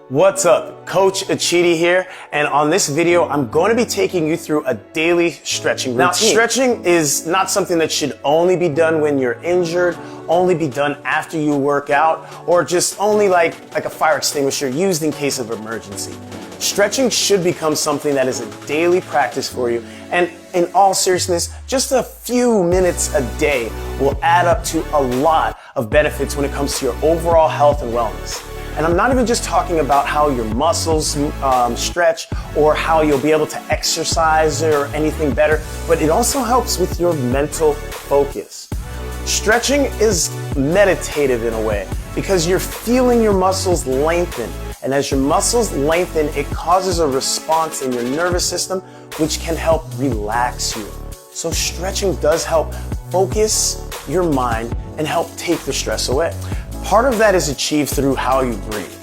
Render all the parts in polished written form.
What's up? Coach Achidi here, and on this video, I'm going to be taking you through a daily stretching routine. Now, stretching is not something that should only be done when you're injured, only be done after you work out, or just only like a fire extinguisher used in case of emergency. Stretching should become something that is a daily practice for you, and in all seriousness, just a few minutes a day will add up to a lot of benefits when it comes to your overall health and wellness. And I'm not even just talking about how your muscles stretch or how you'll be able to exercise or anything better, but it also helps with your mental focus. Stretching is meditative in a way because you're feeling your muscles lengthen. And as your muscles lengthen, it causes a response in your nervous system, which can help relax you. So stretching does help focus your mind and help take the stress away. Part of that is achieved through how you breathe.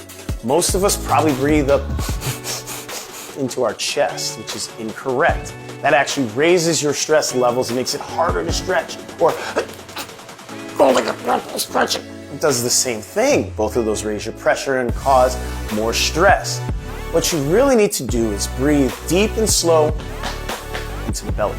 Most of us probably breathe up into our chest, which is incorrect. That actually raises your stress levels and makes it harder to stretch. Or holding a breath while stretching. It does the same thing. Both of those raise your pressure and cause more stress. What you really need to do is breathe deep and slow into the belly.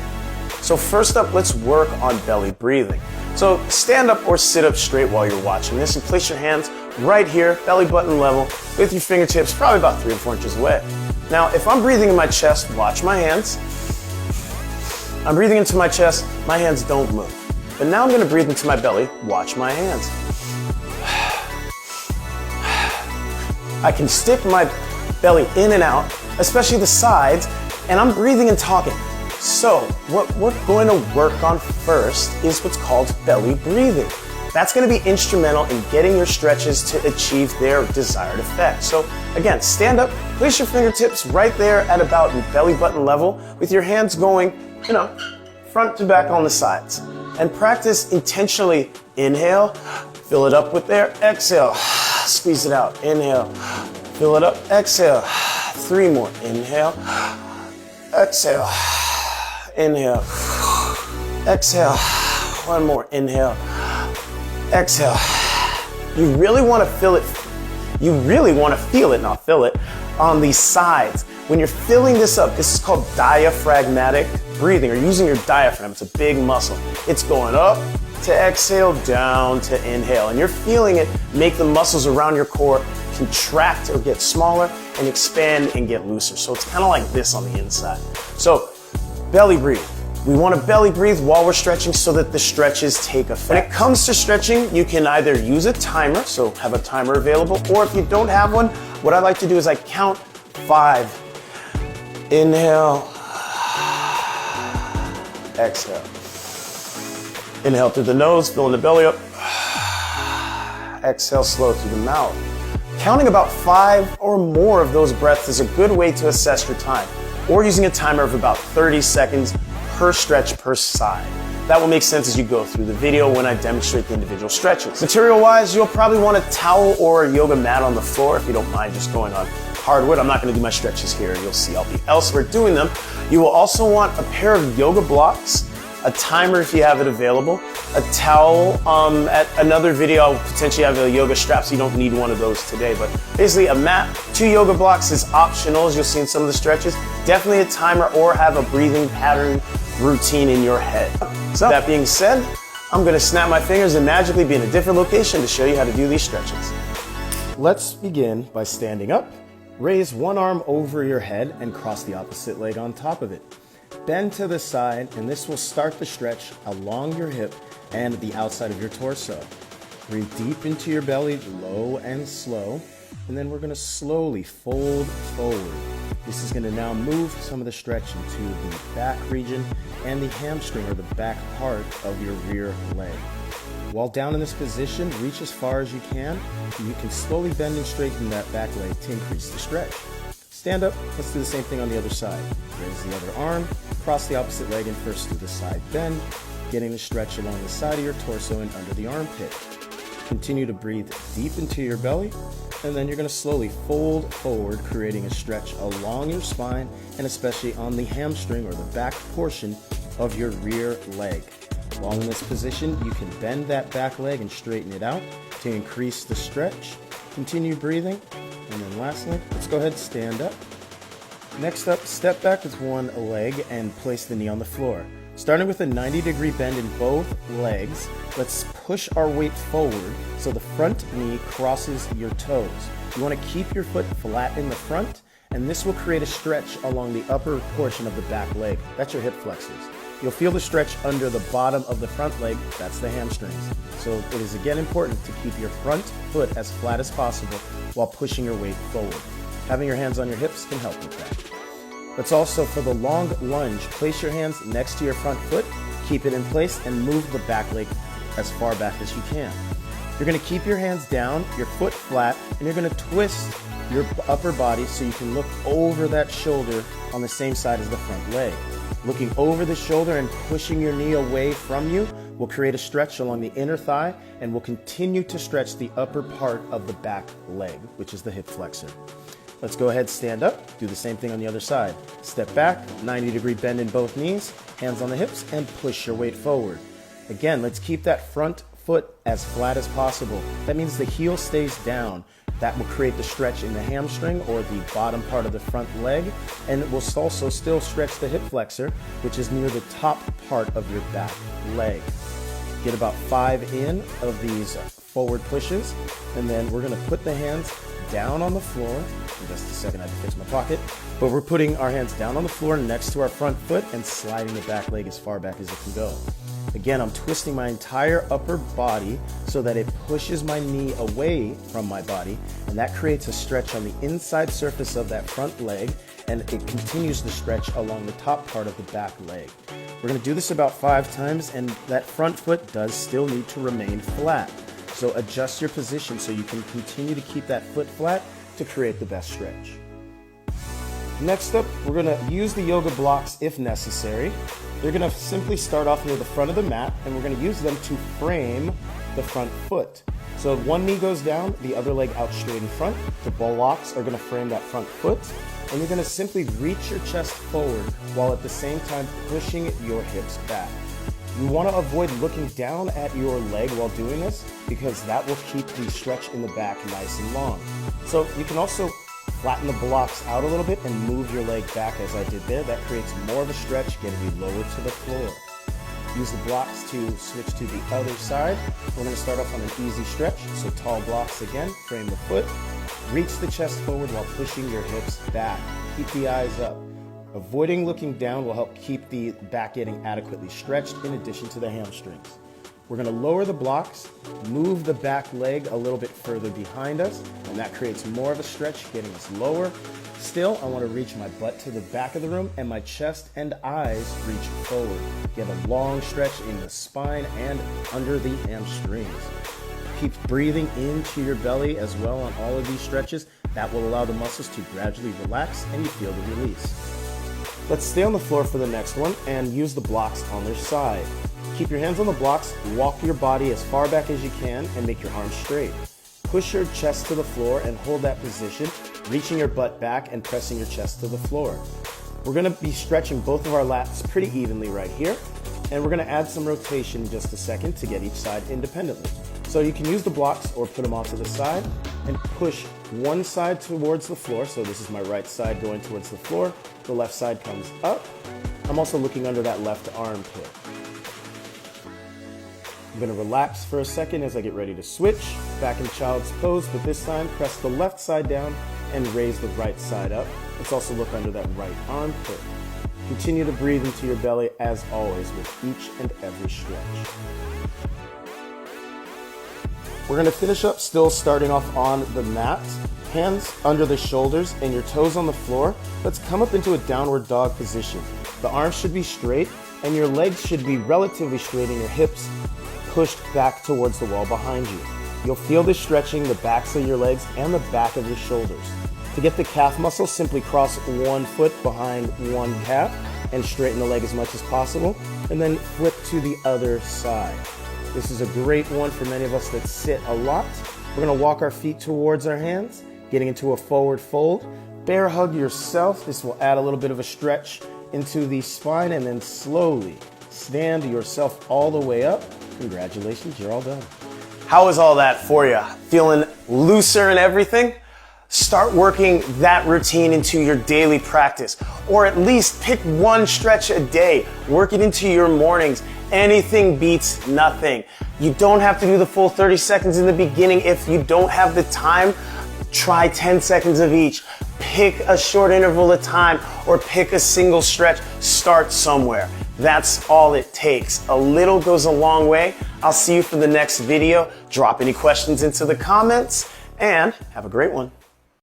So first up, let's work on belly breathing. So stand up or sit up straight while you're watching this and place your hands right here, belly button level, with your fingertips probably about 3 or 4 inches away. Now, if I'm breathing in my chest, watch my hands. I'm breathing into my chest, my hands don't move. But now I'm gonna breathe into my belly, watch my hands. I can stick my belly in and out, especially the sides, and I'm breathing and talking. So what we're going to work on first is what's called belly breathing. That's going to be instrumental in getting your stretches to achieve their desired effect. So again, stand up, place your fingertips right there at about your belly button level with your hands going, front to back on the sides. And practice intentionally. Inhale, fill it up with air, exhale, squeeze it out, inhale, fill it up, exhale, 3 more, inhale, exhale. Inhale, exhale, 1 more, inhale, exhale. You really want to feel it, not fill it, on these sides. When you're filling this up, this is called diaphragmatic breathing, or using your diaphragm. It's a big muscle. It's going up to exhale, down to inhale, and you're feeling it make the muscles around your core contract or get smaller and expand and get looser. So it's kind of like this on the inside. So belly breathe. We want to belly breathe while we're stretching so that the stretches take effect. When it comes to stretching, you can either use a timer, so have a timer available, or if you don't have one, what I like to do is I count 5. Inhale, exhale. Inhale through the nose, filling the belly up. Exhale slow through the mouth. Counting about 5 or more of those breaths is a good way to assess your time, or using a timer of about 30 seconds per stretch per side. That will make sense as you go through the video when I demonstrate the individual stretches. Material-wise, you'll probably want a towel or a yoga mat on the floor if you don't mind just going on hardwood. I'm not going to do my stretches here. You'll see I'll be elsewhere doing them. You will also want a pair of yoga blocks, a timer if you have it available, a towel. At another video, I'll potentially have a yoga strap, so you don't need one of those today. But basically, a mat, 2 yoga blocks is optional, as you'll see in some of the stretches. Definitely a timer, or have a breathing pattern routine in your head. So that being said, I'm going to snap my fingers and magically be in a different location to show you how to do these stretches. Let's begin by standing up. Raise one arm over your head and cross the opposite leg on top of it. Bend to the side, and this will start the stretch along your hip and the outside of your torso. Breathe deep into your belly, low and slow, and then we're going to slowly fold forward. This is going to now move some of the stretch into the back region and the hamstring, or the back part of your rear leg. While down in this position, reach as far as you can. You can slowly bend and straighten that back leg to increase the stretch. Stand up, let's do the same thing on the other side. Raise the other arm, cross the opposite leg, and first do the side bend, getting the stretch along the side of your torso and under the armpit. Continue to breathe deep into your belly, and then you're going to slowly fold forward, creating a stretch along your spine, and especially on the hamstring, or the back portion of your rear leg. While in this position, you can bend that back leg and straighten it out to increase the stretch. Continue breathing. And then lastly, let's go ahead and stand up. Next up, step back with one leg and place the knee on the floor. Starting with a 90-degree bend in both legs, let's push our weight forward so the front knee crosses your toes. You want to keep your foot flat in the front, and this will create a stretch along the upper portion of the back leg. That's your hip flexors. You'll feel the stretch under the bottom of the front leg. That's the hamstrings. So it is again important to keep your front foot as flat as possible while pushing your weight forward. Having your hands on your hips can help with that. Let's also, for the long lunge, place your hands next to your front foot, keep it in place, and move the back leg as far back as you can. You're going to keep your hands down, your foot flat, and you're going to twist your upper body so you can look over that shoulder on the same side as the front leg. Looking over the shoulder and pushing your knee away from you will create a stretch along the inner thigh and will continue to stretch the upper part of the back leg, which is the hip flexor. Let's go ahead, stand up, do the same thing on the other side. Step back, 90-degree bend in both knees, hands on the hips, and push your weight forward. Again, let's keep that front foot as flat as possible. That means the heel stays down. That will create the stretch in the hamstring or the bottom part of the front leg, and it will also still stretch the hip flexor, which is near the top part of your back leg. Get about 5 in of these forward pushes, and then we're going to put the hands down on the floor. In just a second, I have to fix my pocket. But we're putting our hands down on the floor next to our front foot and sliding the back leg as far back as it can go. Again, I'm twisting my entire upper body so that it pushes my knee away from my body, and that creates a stretch on the inside surface of that front leg, and it continues the stretch along the top part of the back leg. We're going to do this about 5 times, and that front foot does still need to remain flat. So adjust your position so you can continue to keep that foot flat to create the best stretch. Next up, we're going to use the yoga blocks if necessary. You're going to simply start off near the front of the mat, and we're going to use them to frame the front foot. So one knee goes down, the other leg out straight in front. The blocks are going to frame that front foot, and you're going to simply reach your chest forward while at the same time pushing your hips back. You want to avoid looking down at your leg while doing this because that will keep the stretch in the back nice and long. So you can also flatten the blocks out a little bit and move your leg back as I did there. That creates more of a stretch, getting you lower to the floor. Use the blocks to switch to the other side. We're going to start off on an easy stretch. So tall blocks again, frame the foot, reach the chest forward while pushing your hips back. Keep the eyes up. Avoiding looking down will help keep the back getting adequately stretched in addition to the hamstrings. We're going to lower the blocks, move the back leg a little bit further behind us, and that creates more of a stretch, getting us lower. Still, I want to reach my butt to the back of the room and my chest and eyes reach forward. Get a long stretch in the spine and under the hamstrings. Keep breathing into your belly as well on all of these stretches. That will allow the muscles to gradually relax and you feel the release. Let's stay on the floor for the next one and use the blocks on their side. Keep your hands on the blocks, walk your body as far back as you can, and make your arms straight. Push your chest to the floor and hold that position, reaching your butt back and pressing your chest to the floor. We're going to be stretching both of our lats pretty evenly right here, and we're going to add some rotation in just a second to get each side independently. So you can use the blocks or put them off to the side and push one side towards the floor. So this is my right side going towards the floor. The left side comes up. I'm also looking under that left armpit. I'm going to relax for a second as I get ready to switch back in child's pose, but this time press the left side down and raise the right side up. Let's also look under that right armpit. Continue to breathe into your belly as always with each and every stretch. We're going to finish up still starting off on the mat. Hands under the shoulders and your toes on the floor. Let's come up into a downward dog position. The arms should be straight and your legs should be relatively straight and your hips pushed back towards the wall behind you. You'll feel this stretching the backs of your legs and the back of your shoulders. To get the calf muscle, simply cross one foot behind one calf and straighten the leg as much as possible, and then flip to the other side. This is a great one for many of us that sit a lot. We're going to walk our feet towards our hands, getting into a forward fold. Bear hug yourself. This will add a little bit of a stretch into the spine, and then slowly stand yourself all the way up. Congratulations, you're all done. How is all that for you? Feeling looser and everything? Start working that routine into your daily practice, or at least pick one stretch a day. Work it into your mornings. Anything beats nothing. You don't have to do the full 30 seconds in the beginning. If you don't have the time, try 10 seconds of each. Pick a short interval of time or pick a single stretch. Start somewhere. That's all it takes. A little goes a long way. I'll see you for the next video. Drop any questions into the comments and have a great one.